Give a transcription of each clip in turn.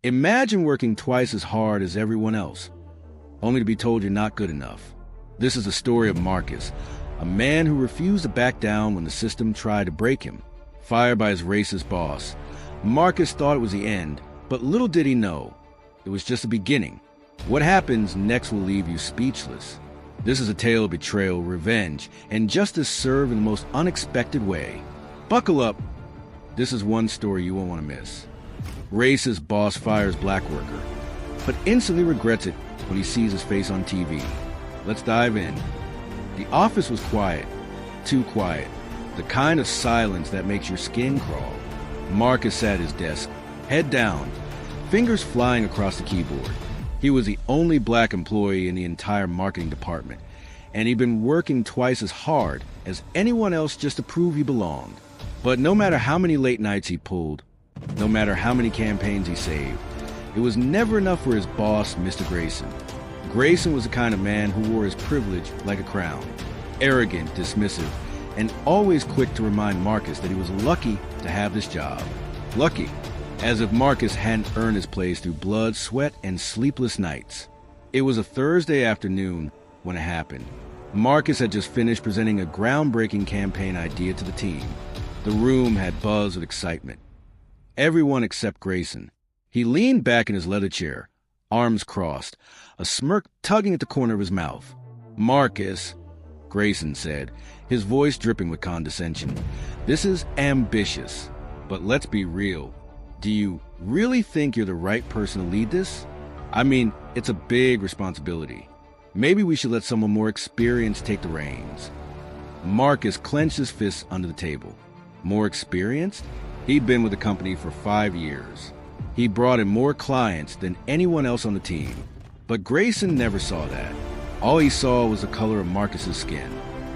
Imagine working twice as hard as everyone else, only to be told you're not good enough. This is the story of Marcus, a man who refused to back down when the system tried to break him. Fired by his racist boss, Marcus thought it was the end, but little did he know, it was just the beginning. What happens next will leave you speechless. This is a tale of betrayal, revenge, and justice served in the most unexpected way. Buckle up. This is one story you won't want to miss. Racist boss fires black worker, but instantly regrets it when he sees his face on TV. Let's dive in. The office was quiet, too quiet, the kind of silence that makes your skin crawl. Marcus sat at his desk, head down, fingers flying across the keyboard. He was the only black employee in the entire marketing department, and he'd been working twice as hard as anyone else just to prove he belonged. But no matter how many late nights he pulled, no matter how many campaigns he saved, it was never enough for his boss, Mr. Grayson. Grayson was the kind of man who wore his privilege like a crown, arrogant, dismissive, and always quick to remind Marcus that he was lucky to have this job. Lucky, as if Marcus hadn't earned his place through blood, sweat, and sleepless nights. It was a Thursday afternoon when it happened. Marcus had just finished presenting a groundbreaking campaign idea to the team. The room had buzzed with excitement. Everyone except Grayson. He leaned back in his leather chair, arms crossed, a smirk tugging at the corner of his mouth. "Marcus," Grayson said, his voice dripping with condescension, "this is ambitious, but let's be real. Do you really think you're the right person to lead this? I mean, it's a big responsibility. Maybe we should let someone more experienced take the reins." Marcus clenched his fists under the table. More experienced? He'd been with the company for 5 years. He brought in more clients than anyone else on the team. But Grayson never saw that. All he saw was the color of Marcus's skin.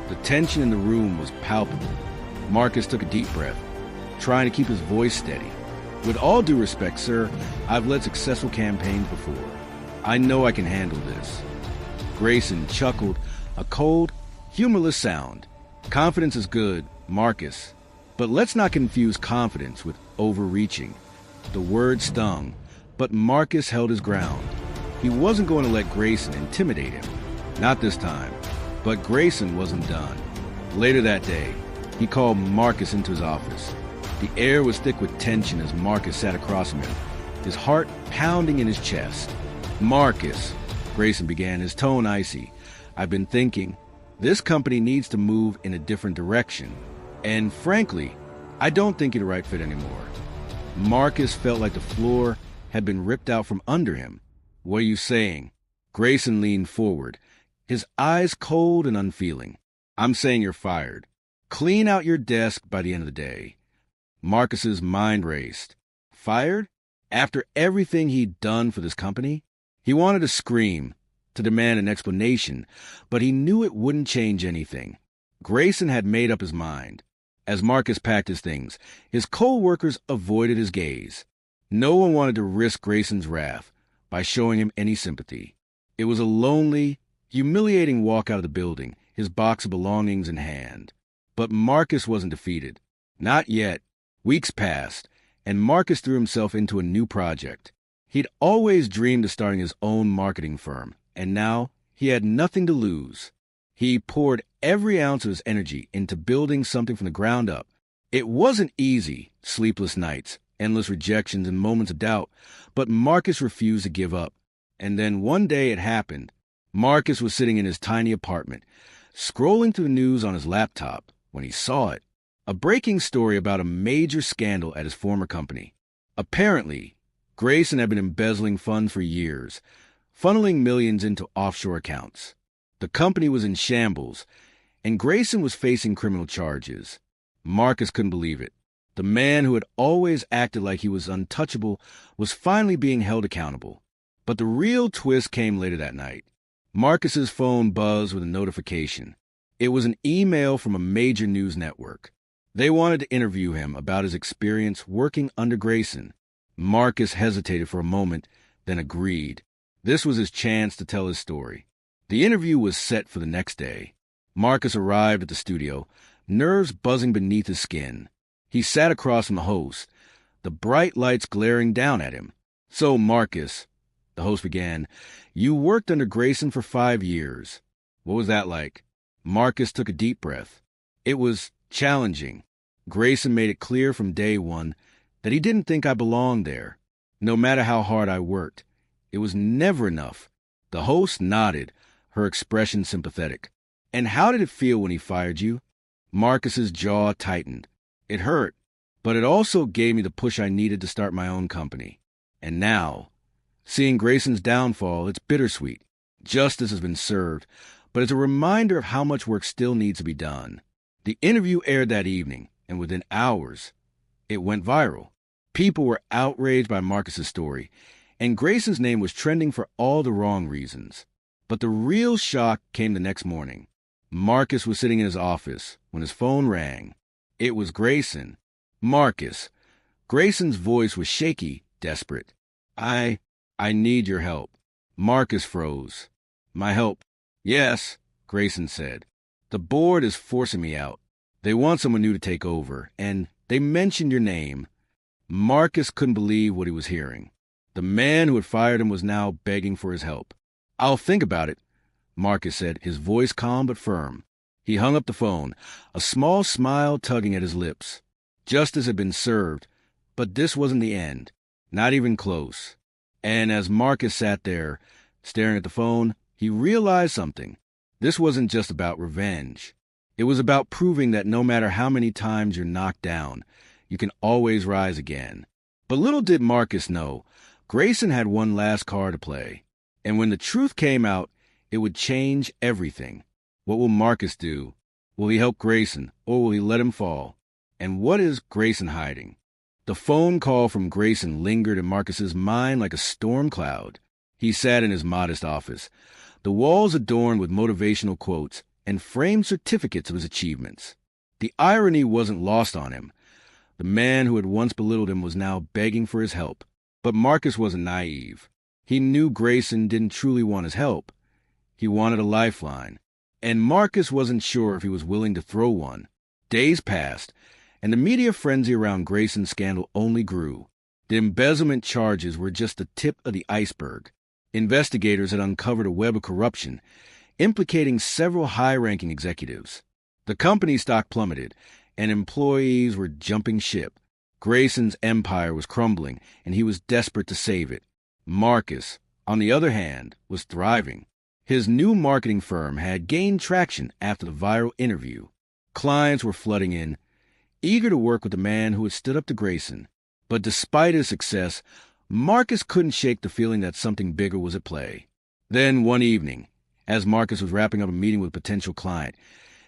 The tension in the room was palpable. Marcus took a deep breath, trying to keep his voice steady. "With all due respect, sir, I've led successful campaigns before. I know I can handle this." Grayson chuckled, a cold, humorless sound. "Confidence is good, Marcus. But let's not confuse confidence with overreaching." The word stung, but Marcus held his ground. He wasn't going to let Grayson intimidate him. Not this time. But Grayson wasn't done. Later that day, he called Marcus into his office. The air was thick with tension as Marcus sat across from him, his heart pounding in his chest. "Marcus," Grayson began, his tone icy, "I've been thinking, this company needs to move in a different direction. And frankly, I don't think you're the right fit anymore." Marcus felt like the floor had been ripped out from under him. "What are you saying?" Grayson leaned forward, his eyes cold and unfeeling. "I'm saying you're fired. Clean out your desk by the end of the day." Marcus's mind raced. Fired? After everything he'd done for this company? He wanted to scream, to demand an explanation, but he knew it wouldn't change anything. Grayson had made up his mind. As Marcus packed his things, his co-workers avoided his gaze. No one wanted to risk Grayson's wrath by showing him any sympathy. It was a lonely, humiliating walk out of the building, his box of belongings in hand. But Marcus wasn't defeated. Not yet. Weeks passed, and Marcus threw himself into a new project. He'd always dreamed of starting his own marketing firm, and now he had nothing to lose. He poured every ounce of his energy into building something from the ground up. It wasn't easy, sleepless nights, endless rejections, and moments of doubt, but Marcus refused to give up. And then one day it happened. Marcus was sitting in his tiny apartment, scrolling through the news on his laptop, when he saw it. A breaking story about a major scandal at his former company. Apparently, Grayson had been embezzling funds for years, funneling millions into offshore accounts. The company was in shambles, and Grayson was facing criminal charges. Marcus couldn't believe it. The man who had always acted like he was untouchable was finally being held accountable. But the real twist came later that night. Marcus's phone buzzed with a notification. It was an email from a major news network. They wanted to interview him about his experience working under Grayson. Marcus hesitated for a moment, then agreed. This was his chance to tell his story. The interview was set for the next day. Marcus arrived at the studio, nerves buzzing beneath his skin. He sat across from the host, the bright lights glaring down at him. "So, Marcus," the host began, "you worked under Grayson for 5 years. What was that like?" Marcus took a deep breath. "It was challenging. Grayson made it clear from day one that he didn't think I belonged there, no matter how hard I worked. It was never enough." The host nodded, her expression sympathetic. "And how did it feel when he fired you?" Marcus's jaw tightened. "It hurt, but it also gave me the push I needed to start my own company. And now, seeing Grayson's downfall, it's bittersweet. Justice has been served, but it's a reminder of how much work still needs to be done." The interview aired that evening, and within hours, it went viral. People were outraged by Marcus's story, and Grayson's name was trending for all the wrong reasons. But the real shock came the next morning. Marcus was sitting in his office when his phone rang. It was Grayson. "Marcus." Grayson's voice was shaky, desperate. I need your help." Marcus froze. "My help?" "Yes," Grayson said. "The board is forcing me out. They want someone new to take over, and they mentioned your name." Marcus couldn't believe what he was hearing. The man who had fired him was now begging for his help. "I'll think about it," Marcus said, his voice calm but firm. He hung up the phone, a small smile tugging at his lips. Justice had been served, but this wasn't the end. Not even close. And as Marcus sat there, staring at the phone, he realized something. This wasn't just about revenge. It was about proving that no matter how many times you're knocked down, you can always rise again. But little did Marcus know, Grayson had one last card to play. And when the truth came out, it would change everything. What will Marcus do? Will he help Grayson, or will he let him fall? And what is Grayson hiding? The phone call from Grayson lingered in Marcus's mind like a storm cloud. He sat in his modest office, the walls adorned with motivational quotes and framed certificates of his achievements. The irony wasn't lost on him. The man who had once belittled him was now begging for his help. But Marcus wasn't naive. He knew Grayson didn't truly want his help. He wanted a lifeline. And Marcus wasn't sure if he was willing to throw one. Days passed, and the media frenzy around Grayson's scandal only grew. The embezzlement charges were just the tip of the iceberg. Investigators had uncovered a web of corruption, implicating several high-ranking executives. The company's stock plummeted, and employees were jumping ship. Grayson's empire was crumbling, and he was desperate to save it. Marcus, on the other hand, was thriving. His new marketing firm had gained traction after the viral interview. Clients were flooding in, eager to work with the man who had stood up to Grayson. But despite his success, Marcus couldn't shake the feeling that something bigger was at play. Then, one evening, as Marcus was wrapping up a meeting with a potential client,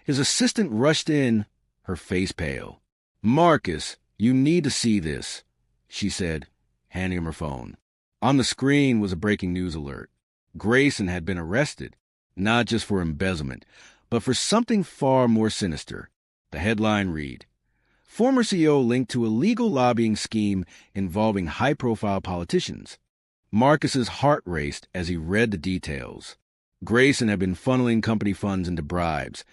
his assistant rushed in, her face pale. "Marcus, you need to see this," she said, handing him her phone. On the screen was a breaking news alert. Grayson had been arrested, not just for embezzlement, but for something far more sinister. The headline read, "Former CEO linked to illegal lobbying scheme involving high-profile politicians." Marcus's heart raced as he read the details. Grayson had been funneling company funds into bribes,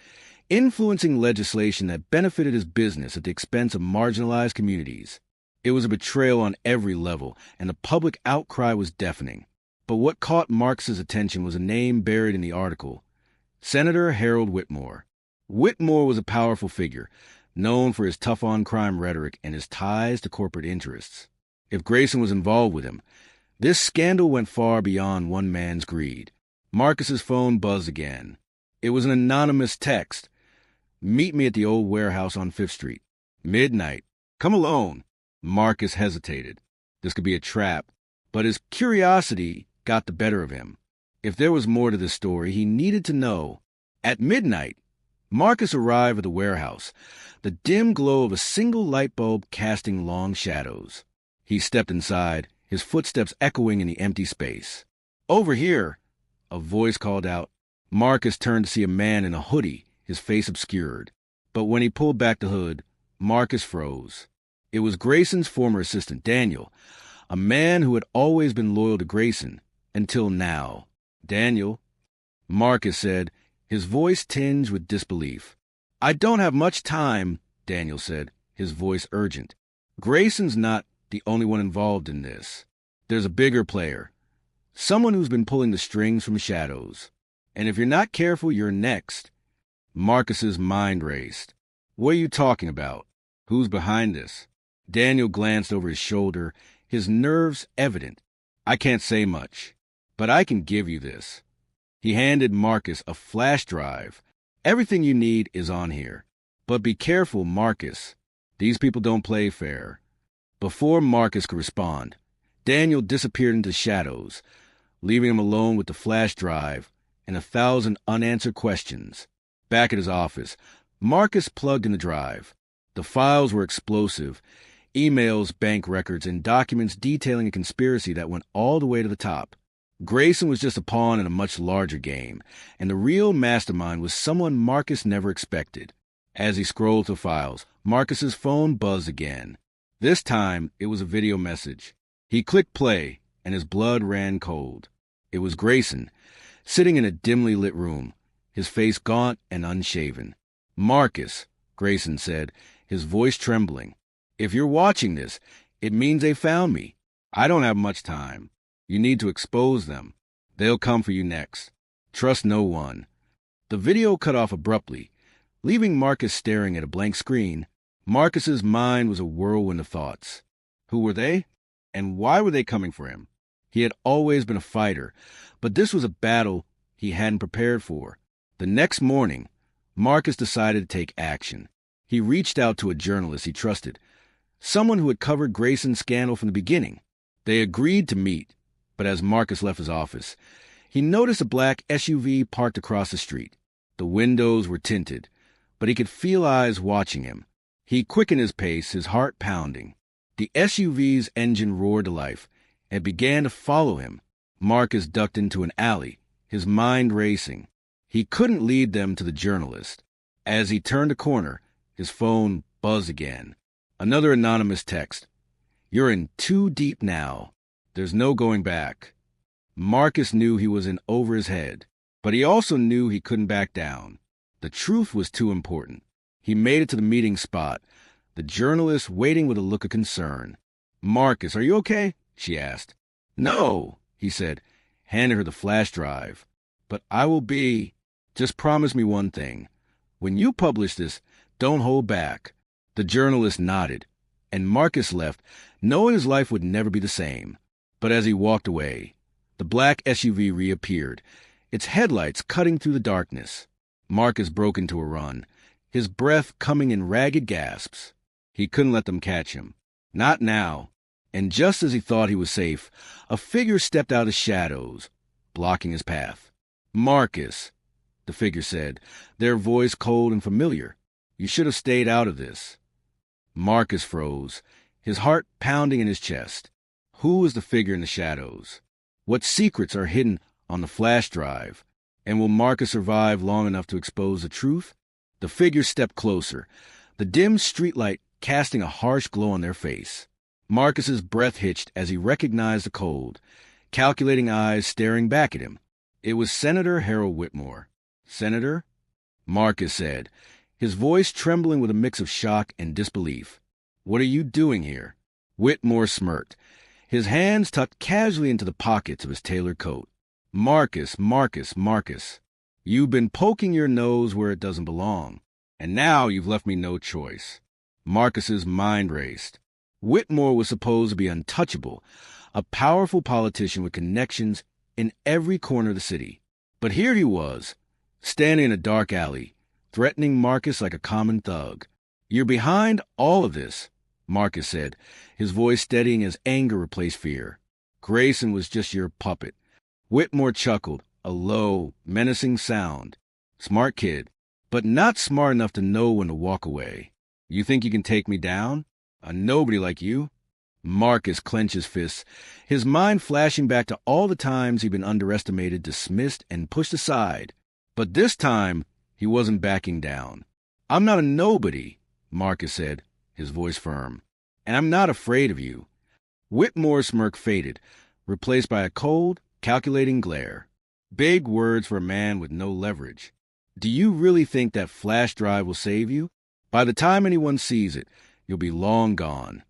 influencing legislation that benefited his business at the expense of marginalized communities. It was a betrayal on every level, and the public outcry was deafening. But what caught Marcus's attention was a name buried in the article: Senator Harold Whitmore. Whitmore was a powerful figure, known for his tough-on-crime rhetoric and his ties to corporate interests. If Grayson was involved with him, this scandal went far beyond one man's greed. Marcus's phone buzzed again. It was an anonymous text. "Meet me at the old warehouse on 5th Street. Midnight. Come alone." Marcus hesitated. This could be a trap, but his curiosity got the better of him. If there was more to this story, he needed to know. At midnight, Marcus arrived at the warehouse, the dim glow of a single light bulb casting long shadows. He stepped inside, his footsteps echoing in the empty space. "Over here," a voice called out. Marcus turned to see a man in a hoodie, his face obscured. But when he pulled back the hood, Marcus froze. It was Grayson's former assistant, Daniel, a man who had always been loyal to Grayson, until now. "Daniel," Marcus said, his voice tinged with disbelief. "I don't have much time," Daniel said, his voice urgent. "Grayson's not the only one involved in this." There's a bigger player, someone who's been pulling the strings from the shadows. And if you're not careful, you're next. Marcus's mind raced. What are you talking about? Who's behind this? Daniel glanced over his shoulder, his nerves evident. I can't say much, but I can give you this. He handed Marcus a flash drive. Everything you need is on here. But be careful, Marcus. These people don't play fair. Before Marcus could respond, Daniel disappeared into shadows, leaving him alone with the flash drive and 1,000 unanswered questions. Back at his office, Marcus plugged in the drive. The files were explosive, emails, bank records, and documents detailing a conspiracy that went all the way to the top. Grayson was just a pawn in a much larger game, and the real mastermind was someone Marcus never expected. As he scrolled through files, Marcus's phone buzzed again. This time, it was a video message. He clicked play, and his blood ran cold. It was Grayson, sitting in a dimly lit room, his face gaunt and unshaven. Marcus, Grayson said, his voice trembling. If you're watching this, it means they found me. I don't have much time. You need to expose them. They'll come for you next. Trust no one. The video cut off abruptly, leaving Marcus staring at a blank screen. Marcus's mind was a whirlwind of thoughts. Who were they? And why were they coming for him? He had always been a fighter, but this was a battle he hadn't prepared for. The next morning, Marcus decided to take action. He reached out to a journalist he trusted, someone who had covered Grayson's scandal from the beginning. They agreed to meet, but as Marcus left his office, he noticed a black SUV parked across the street. The windows were tinted, but he could feel eyes watching him. He quickened his pace, his heart pounding. The SUV's engine roared to life and began to follow him. Marcus ducked into an alley, his mind racing. He couldn't lead them to the journalist. As he turned a corner, his phone buzzed again. Another anonymous text. You're in too deep now. There's no going back. Marcus knew he was in over his head, but he also knew he couldn't back down. The truth was too important. He made it to the meeting spot, the journalist waiting with a look of concern. Marcus, are you okay? She asked. No, he said, handing her the flash drive. But I will be. Just promise me one thing. When you publish this, don't hold back. The journalist nodded, and Marcus left, knowing his life would never be the same. But as he walked away, the black SUV reappeared, its headlights cutting through the darkness. Marcus broke into a run, his breath coming in ragged gasps. He couldn't let them catch him. Not now. And just as he thought he was safe, a figure stepped out of shadows, blocking his path. Marcus, the figure said, their voice cold and familiar. You should have stayed out of this. Marcus froze, his heart pounding in his chest. Who was the figure in the shadows? What secrets are hidden on the flash drive? And will Marcus survive long enough to expose the truth? The figure stepped closer, the dim streetlight casting a harsh glow on their face. Marcus's breath hitched as he recognized the cold, calculating eyes staring back at him. It was Senator Harold Whitmore. Senator? Marcus said, his voice trembling with a mix of shock and disbelief. What are you doing here? Whitmore smirked, his hands tucked casually into the pockets of his tailored coat. Marcus, you've been poking your nose where it doesn't belong, and now you've left me no choice. Marcus's mind raced. Whitmore was supposed to be untouchable, a powerful politician with connections in every corner of the city. But here he was, standing in a dark alley, threatening Marcus like a common thug. You're behind all of this, Marcus said, his voice steadying as anger replaced fear. Grayson was just your puppet. Whitmore chuckled, a low, menacing sound. Smart kid, but not smart enough to know when to walk away. You think you can take me down? A nobody like you? Marcus clenched his fists, his mind flashing back to all the times he'd been underestimated, dismissed, and pushed aside. But this time, he wasn't backing down. I'm not a nobody, Marcus said, his voice firm. And I'm not afraid of you. Whitmore's smirk faded, replaced by a cold, calculating glare. Big words for a man with no leverage. Do you really think that flash drive will save you? By the time anyone sees it, you'll be long gone.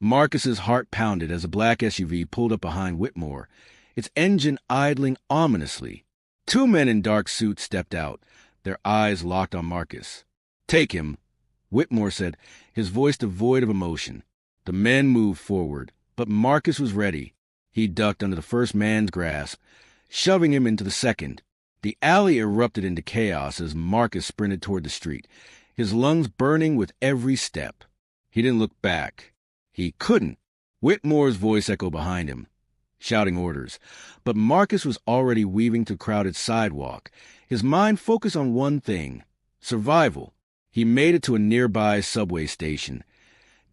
Marcus's heart pounded as a black SUV pulled up behind Whitmore, its engine idling ominously. Two men in dark suits stepped out, their eyes locked on Marcus. "Take him," Whitmore said, his voice devoid of emotion. The men moved forward, but Marcus was ready. He ducked under the first man's grasp, shoving him into the second. The alley erupted into chaos as Marcus sprinted toward the street, his lungs burning with every step. He didn't look back. He couldn't. Whitmore's voice echoed behind him, shouting orders. But Marcus was already weaving through crowded sidewalk, his mind focused on one thing: survival. He made it to a nearby subway station,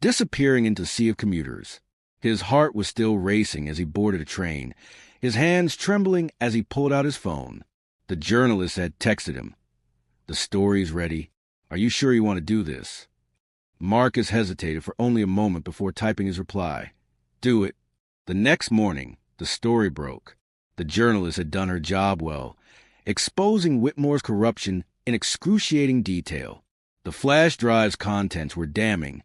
disappearing into a sea of commuters. His heart was still racing as he boarded a train, his hands trembling as he pulled out his phone. The journalist had texted him. "The story's ready. Are you sure you want to do this?" Marcus hesitated for only a moment before typing his reply. "Do it." The next morning, the story broke. The journalist had done her job well, exposing Whitmore's corruption in excruciating detail. The flash drive's contents were damning.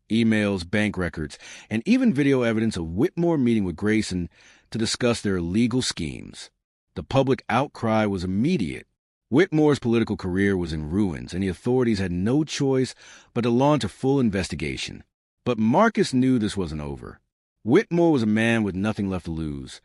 Emails, bank records, and even video evidence of Whitmore meeting with Grayson to discuss their illegal schemes. The public outcry was immediate. Whitmore's political career was in ruins, and the authorities had no choice but to launch a full investigation. But Marcus knew this wasn't over. Whitmore was a man with nothing left to lose,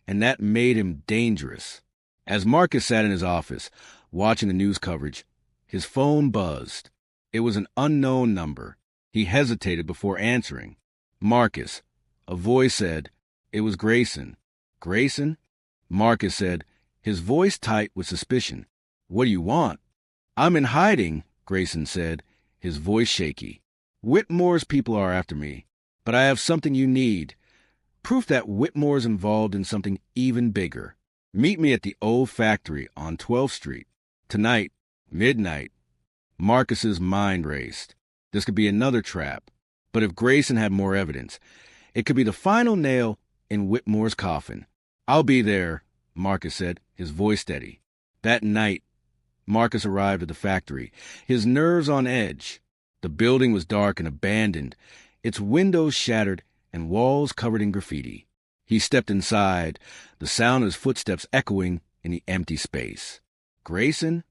and that made him dangerous. As Marcus sat in his office, watching the news coverage, his phone buzzed. It was an unknown number. He hesitated before answering. "Marcus," a voice said. It was Grayson. "Grayson?" Marcus said, his voice tight with suspicion. "What do you want?" "I'm in hiding," Grayson said, his voice shaky. "Whitmore's people are after me, but I have something you need. Proof that Whitmore's involved in something even bigger. Meet me at the old factory on 12th Street. Tonight, midnight." Marcus's mind raced. This could be another trap. But if Grayson had more evidence, it could be the final nail in Whitmore's coffin. "I'll be there," Marcus said, his voice steady. That night, Marcus arrived at the factory, his nerves on edge. The building was dark and abandoned, its windows shattered and walls covered in graffiti. He stepped inside, the sound of his footsteps echoing in the empty space. "Grayson?"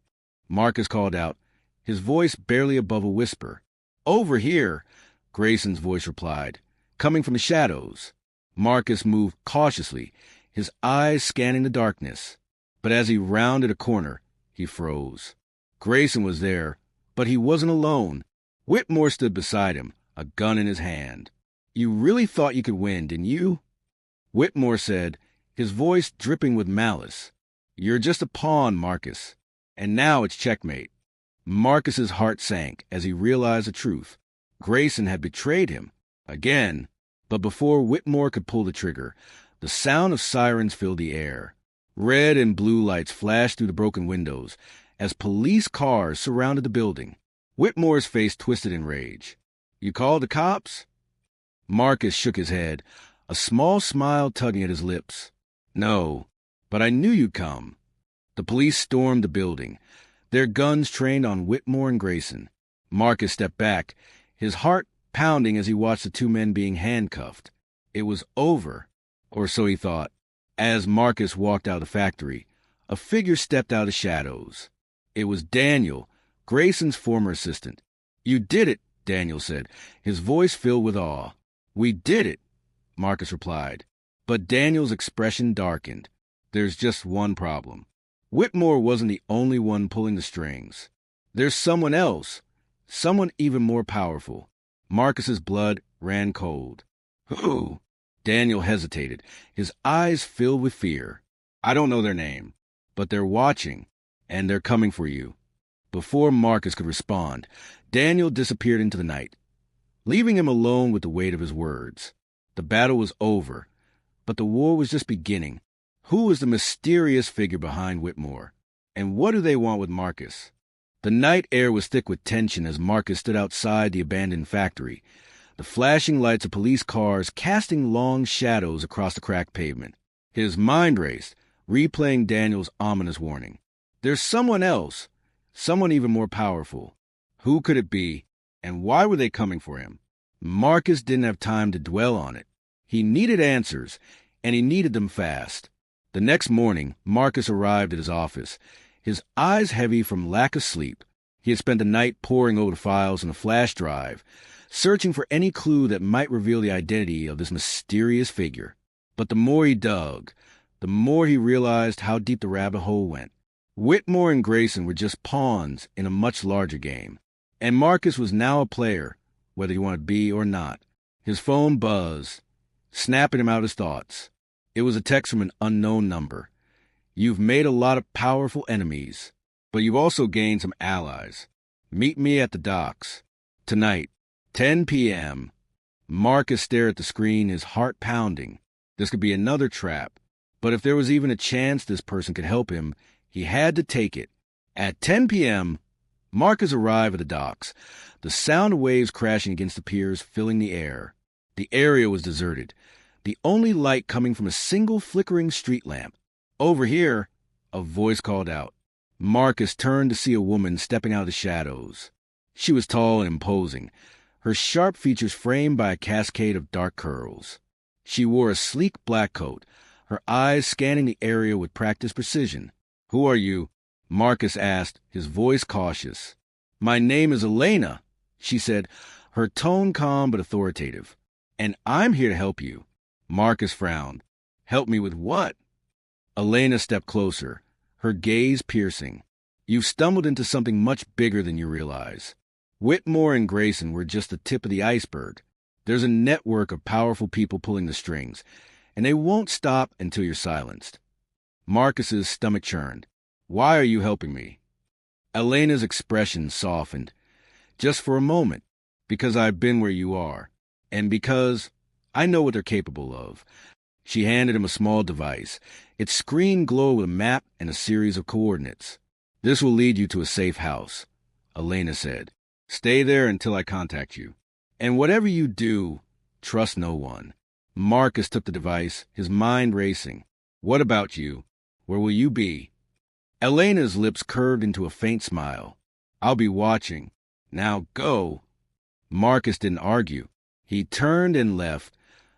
Marcus called out, his voice barely above a whisper. "Over here," Grayson's voice replied, coming from the shadows. Marcus moved cautiously, his eyes scanning the darkness. But as he rounded a corner, he froze. Grayson was there, but he wasn't alone. Whitmore stood beside him, a gun in his hand. "You really thought you could win, didn't you?" Whitmore said, his voice dripping with malice. "You're just a pawn, Marcus. And now it's checkmate." Marcus's heart sank as he realized the truth. Grayson had betrayed him. Again. But before Whitmore could pull the trigger, the sound of sirens filled the air. Red and blue lights flashed through the broken windows as police cars surrounded the building. Whitmore's face twisted in rage. "You called the cops?" Marcus shook his head, a small smile tugging at his lips. "No, but I knew you'd come." The police stormed the building, their guns trained on Whitmore and Grayson. Marcus stepped back, his heart pounding as he watched the two men being handcuffed. It was over, or so he thought. As Marcus walked out of the factory, a figure stepped out of the shadows. It was Daniel, Grayson's former assistant. "You did it," Daniel said, his voice filled with awe. "We did it," Marcus replied. But Daniel's expression darkened. "There's just one problem. Whitmore wasn't the only one pulling the strings. There's someone else, someone even more powerful." Marcus's blood ran cold. "Who?" Daniel hesitated, his eyes filled with fear. "I don't know their name, but they're watching, and they're coming for you." Before Marcus could respond, Daniel disappeared into the night, leaving him alone with the weight of his words. The battle was over, but the war was just beginning. Who was the mysterious figure behind Whitmore? And what do they want with Marcus? The night air was thick with tension as Marcus stood outside the abandoned factory, the flashing lights of police cars casting long shadows across the cracked pavement. His mind raced, replaying Daniel's ominous warning. There's someone else, someone even more powerful. Who could it be, and why were they coming for him? Marcus didn't have time to dwell on it. He needed answers, and he needed them fast. The next morning, Marcus arrived at his office, his eyes heavy from lack of sleep. He had spent the night poring over the files on a flash drive, searching for any clue that might reveal the identity of this mysterious figure. But the more he dug, the more he realized how deep the rabbit hole went. Whitmore and Grayson were just pawns in a much larger game, and Marcus was now a player, whether he wanted to be or not. His phone buzzed, snapping him out of his thoughts. It was a text from an unknown number. "You've made a lot of powerful enemies, but you've also gained some allies. Meet me at the docks. Tonight, 10 p.m. Marcus stared at the screen, his heart pounding. This could be another trap, but if there was even a chance this person could help him, he had to take it. At 10 p.m., Marcus arrived at the docks, the sound of waves crashing against the piers filling the air. The area was deserted, the only light coming from a single flickering street lamp. "Over here," a voice called out. Marcus turned to see a woman stepping out of the shadows. She was tall and imposing, her sharp features framed by a cascade of dark curls. She wore a sleek black coat, her eyes scanning the area with practiced precision. "Who are you?" Marcus asked, his voice cautious. "My name is Elena," she said, her tone calm but authoritative. "And I'm here to help you." Marcus frowned. "Help me with what?" Elena stepped closer, her gaze piercing. "You've stumbled into something much bigger than you realize. Whitmore and Grayson were just the tip of the iceberg. There's a network of powerful people pulling the strings, and they won't stop until you're silenced." Marcus's stomach churned. "Why are you helping me?" Elena's expression softened. "Just for a moment. Because I've been where you are. And because I know what they're capable of." She handed him a small device. Its screen glowed with a map and a series of coordinates. "This will lead you to a safe house," Elena said. "Stay there until I contact you. And whatever you do, trust no one." Marcus took the device, his mind racing. "What about you? Where will you be?" Elena's lips curved into a faint smile. "I'll be watching. Now go." Marcus didn't argue. He turned and left,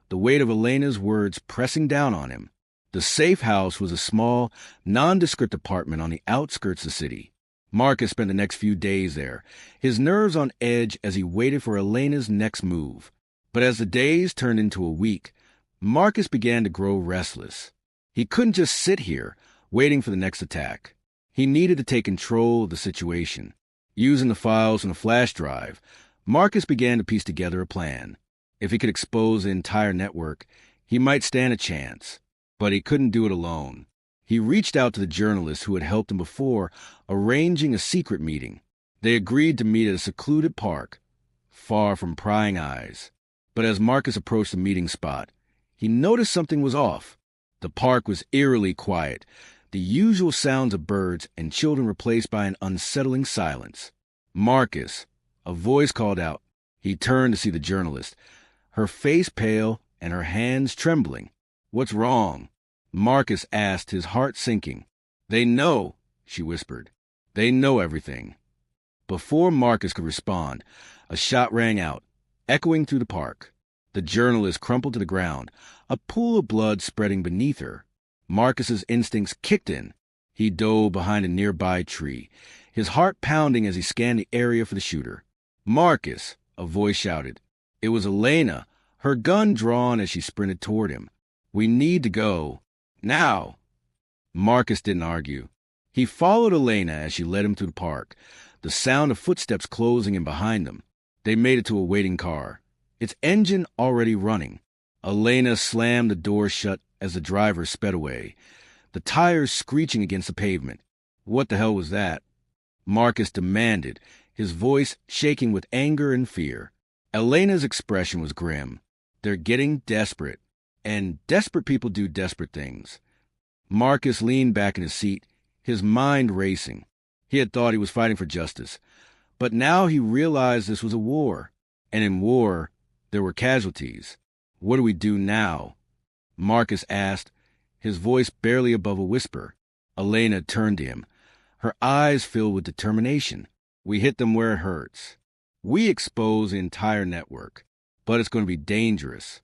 the weight of Elena's words pressing down on him. The safe house was a small, nondescript apartment on the outskirts of the city. Marcus spent the next few days there, his nerves on edge as he waited for Elena's next move. But as the days turned into a week, Marcus began to grow restless. He couldn't just sit here, waiting for the next attack. He needed to take control of the situation. Using the files on a flash drive, Marcus began to piece together a plan. If he could expose the entire network, he might stand a chance. But he couldn't do it alone. He reached out to the journalists who had helped him before, arranging a secret meeting. They agreed to meet at a secluded park, far from prying eyes. But as Marcus approached the meeting spot, he noticed something was off. The park was eerily quiet, the usual sounds of birds and children replaced by an unsettling silence. "Marcus," a voice called out. He turned to see the journalist, her face pale and her hands trembling. "What's wrong?" Marcus asked, his heart sinking. "They know," she whispered. "They know everything." Before Marcus could respond, a shot rang out, echoing through the park. The journalist crumpled to the ground, a pool of blood spreading beneath her. Marcus's instincts kicked in. He dove behind a nearby tree, his heart pounding as he scanned the area for the shooter. "Marcus!" a voice shouted. It was Elena, her gun drawn as she sprinted toward him. "We need to go. Now!" Marcus didn't argue. He followed Elena as she led him through the park, the sound of footsteps closing in behind them. They made it to a waiting car, its engine already running. Elena slammed the door shut as the driver sped away, the tires screeching against the pavement. "What the hell was that?" Marcus demanded, his voice shaking with anger and fear. Elena's expression was grim. "They're getting desperate. And desperate people do desperate things." Marcus leaned back in his seat, his mind racing. He had thought he was fighting for justice, but now he realized this was a war. And in war, there were casualties. "What do we do now?" Marcus asked, his voice barely above a whisper. Elena turned to him, her eyes filled with determination. "We hit them where it hurts. We expose the entire network. but it's going to be dangerous.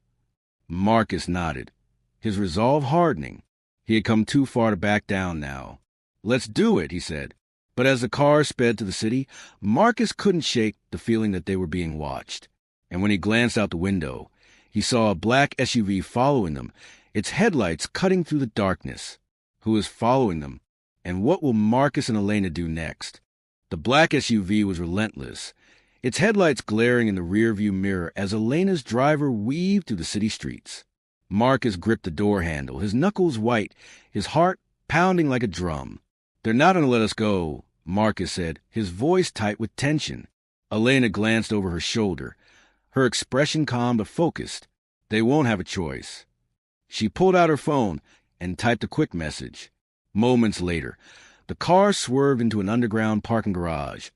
Marcus nodded, his resolve hardening. He had come too far to back down now. "Let's do it," he said. But as the car sped to the city, Marcus couldn't shake the feeling that they were being watched. And when he glanced out the window, he saw a black SUV following them, its headlights cutting through the darkness. Who is following them? And what will Marcus and Elena do next? The black SUV was relentless, its headlights glaring in the rearview mirror as Elena's driver weaved through the city streets. Marcus gripped the door handle, his knuckles white, his heart pounding like a drum. "They're not going to let us go," Marcus said, his voice tight with tension. Elena glanced over her shoulder, her expression calm but focused. "They won't have a choice." She pulled out her phone and typed a quick message. Moments later, the car swerved into an underground parking garage,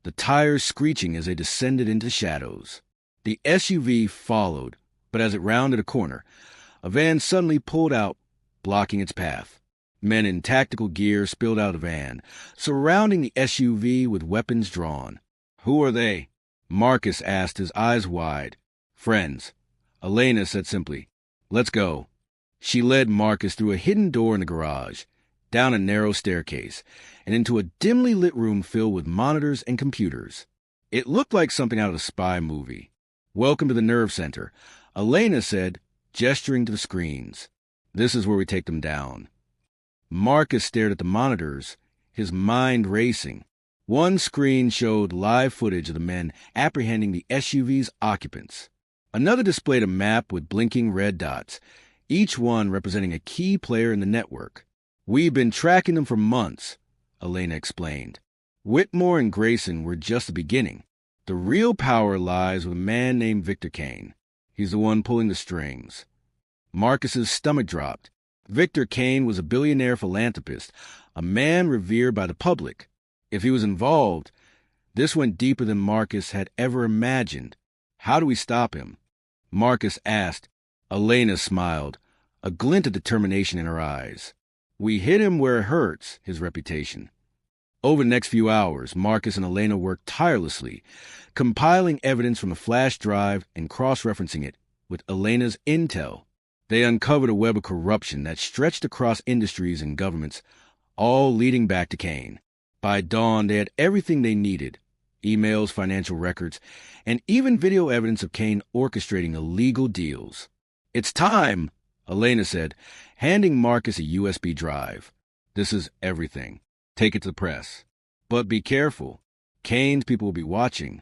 the tires screeching as they descended into shadows. The SUV followed, but as it rounded a corner, a van suddenly pulled out, blocking its path. Men in tactical gear spilled out of the van, surrounding the SUV with weapons drawn. "Who are they?" Marcus asked, his eyes wide. "Friends," Elena said simply. "Let's go." She led Marcus through a hidden door in the garage, down a narrow staircase, and into a dimly lit room filled with monitors and computers. It looked like something out of a spy movie. "Welcome to the nerve center," Elena said, gesturing to the screens. "This is where we take them down." Marcus stared at the monitors, his mind racing. One screen showed live footage of the men apprehending the SUV's occupants. Another displayed a map with blinking red dots, each one representing a key player in the network. "We've been tracking them for months," Elena explained. "Whitmore and Grayson were just the beginning. The real power lies with a man named Victor Kane. He's the one pulling the strings." Marcus's stomach dropped. Victor Kane was a billionaire philanthropist, a man revered by the public. If he was involved, this went deeper than Marcus had ever imagined. "How do we stop him?" Marcus asked. Elena smiled, a glint of determination in her eyes. "We hit him where it hurts, his reputation." Over the next few hours, Marcus and Elena worked tirelessly, compiling evidence from a flash drive and cross-referencing it with Elena's intel. They uncovered a web of corruption that stretched across industries and governments, all leading back to Kane. By dawn, they had everything they needed: emails, financial records, and even video evidence of Kane orchestrating illegal deals. "It's time," Elena said, handing Marcus a USB drive. "This is everything. Take it to the press. But be careful. Kane's people will be watching."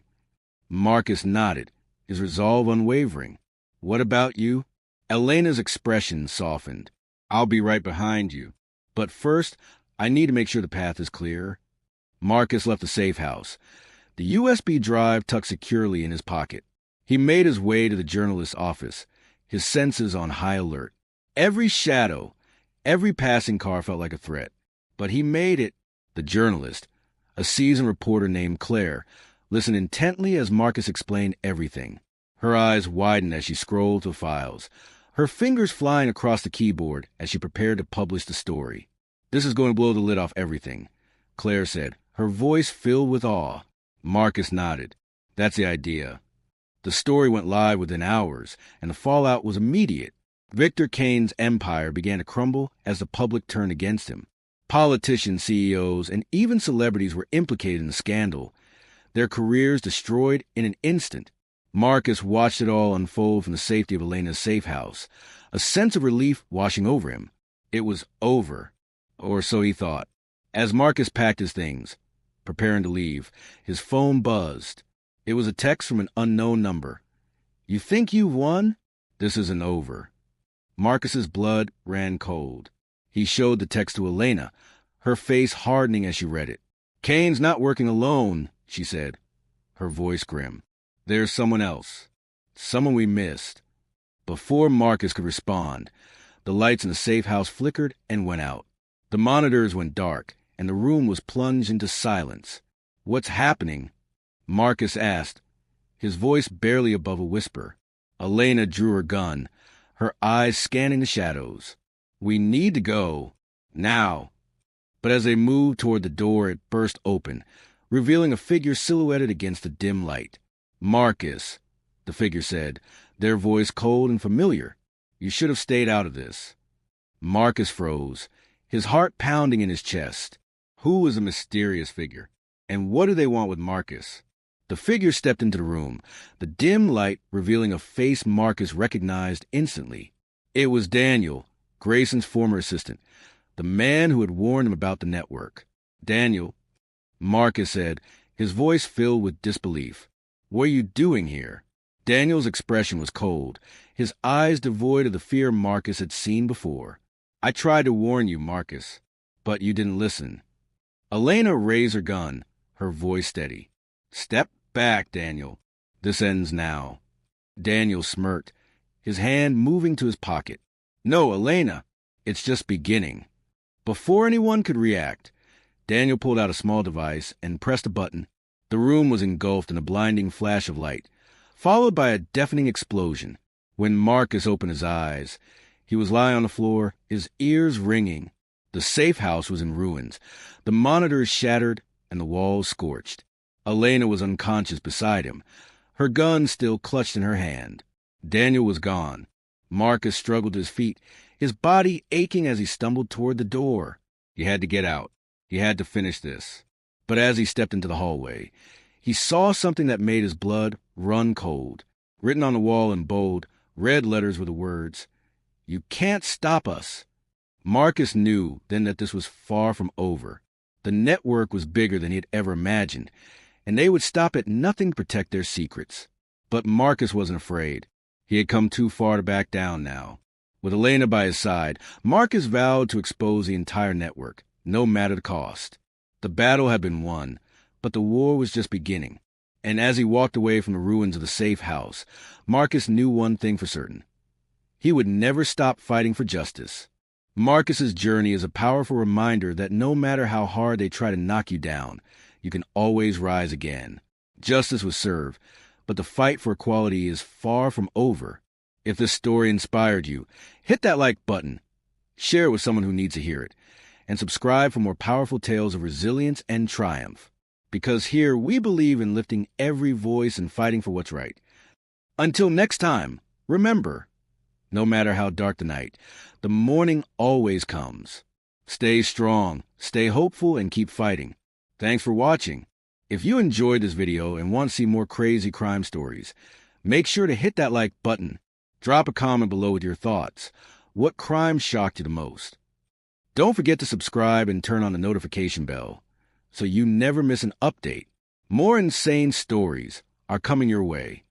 Marcus nodded, his resolve unwavering. "What about you?" Elena's expression softened. "I'll be right behind you. But first, I need to make sure the path is clear." Marcus left the safe house, the USB drive tucked securely in his pocket. He made his way to the journalist's office, his senses on high alert. Every shadow, every passing car felt like a threat. But he made it. The journalist, a seasoned reporter named Claire, listened intently as Marcus explained everything. Her eyes widened as she scrolled through files, her fingers flying across the keyboard as she prepared to publish the story. "This is going to blow the lid off everything," Claire said, her voice filled with awe. Marcus nodded. "That's the idea." The story went live within hours, and the fallout was immediate. Victor Kane's empire began to crumble as the public turned against him. Politicians, CEOs, and even celebrities were implicated in the scandal, their careers destroyed in an instant. Marcus watched it all unfold from the safety of Elena's safe house, a sense of relief washing over him. It was over, or so he thought. As Marcus packed his things, preparing to leave, his phone buzzed. It was a text from an unknown number. "You think you've won? This isn't over." Marcus's blood ran cold. He showed the text to Elena, her face hardening as she read it. "Kane's not working alone," she said, her voice grim. "There's someone else. Someone we missed." Before Marcus could respond, the lights in the safe house flickered and went out. The monitors went dark, and the room was plunged into silence. "What's happening?" Marcus asked, his voice barely above a whisper. Elena drew her gun, her eyes scanning the shadows. "We need to go. Now." But as they moved toward the door, it burst open, revealing a figure silhouetted against the dim light. "Marcus." the figure said, their voice cold and familiar. "You should have stayed out of this." Marcus froze, his heart pounding in his chest. Who was the mysterious figure? And what do they want with Marcus? The figure stepped into the room, the dim light revealing a face Marcus recognized instantly. It was Daniel, Grayson's former assistant, the man who had warned him about the network. "Daniel," Marcus said, his voice filled with disbelief. "What are you doing here?" Daniel's expression was cold, his eyes devoid of the fear Marcus had seen before. "I tried to warn you, Marcus, but you didn't listen." Elena raised her gun, her voice steady. "Step back, Daniel. This ends now." Daniel smirked, his hand moving to his pocket. "No, Elena, it's just beginning." Before anyone could react, Daniel pulled out a small device and pressed a button. The room was engulfed in a blinding flash of light, followed by a deafening explosion. When Marcus opened his eyes, he was lying on the floor, his ears ringing. The safe house was in ruins, the monitors shattered, and the walls scorched. Elena was unconscious beside him, her gun still clutched in her hand. Daniel was gone. Marcus struggled to his feet, his body aching as he stumbled toward the door. He had to get out. He had to finish this. But as he stepped into the hallway, he saw something that made his blood run cold. Written on the wall in bold, red letters were the words, "You can't stop us." Marcus knew then that this was far from over. The network was bigger than he had ever imagined, and they would stop at nothing to protect their secrets. But Marcus wasn't afraid. He had come too far to back down now. With Elena by his side, Marcus vowed to expose the entire network, no matter the cost. The battle had been won, but the war was just beginning. And as he walked away from the ruins of the safe house, Marcus knew one thing for certain. He would never stop fighting for justice. Marcus's journey is a powerful reminder that no matter how hard they try to knock you down, you can always rise again. Justice was served, but the fight for equality is far from over. If this story inspired you, hit that like button, share it with someone who needs to hear it, and subscribe for more powerful tales of resilience and triumph. Because here we believe in lifting every voice and fighting for what's right. Until next time, remember, no matter how dark the night, the morning always comes. Stay strong, stay hopeful, and keep fighting. Thanks for watching. If you enjoyed this video and want to see more crazy crime stories, make sure to hit that like button. Drop a comment below with your thoughts. What crime shocked you the most? Don't forget to subscribe and turn on the notification bell so you never miss an update. More insane stories are coming your way.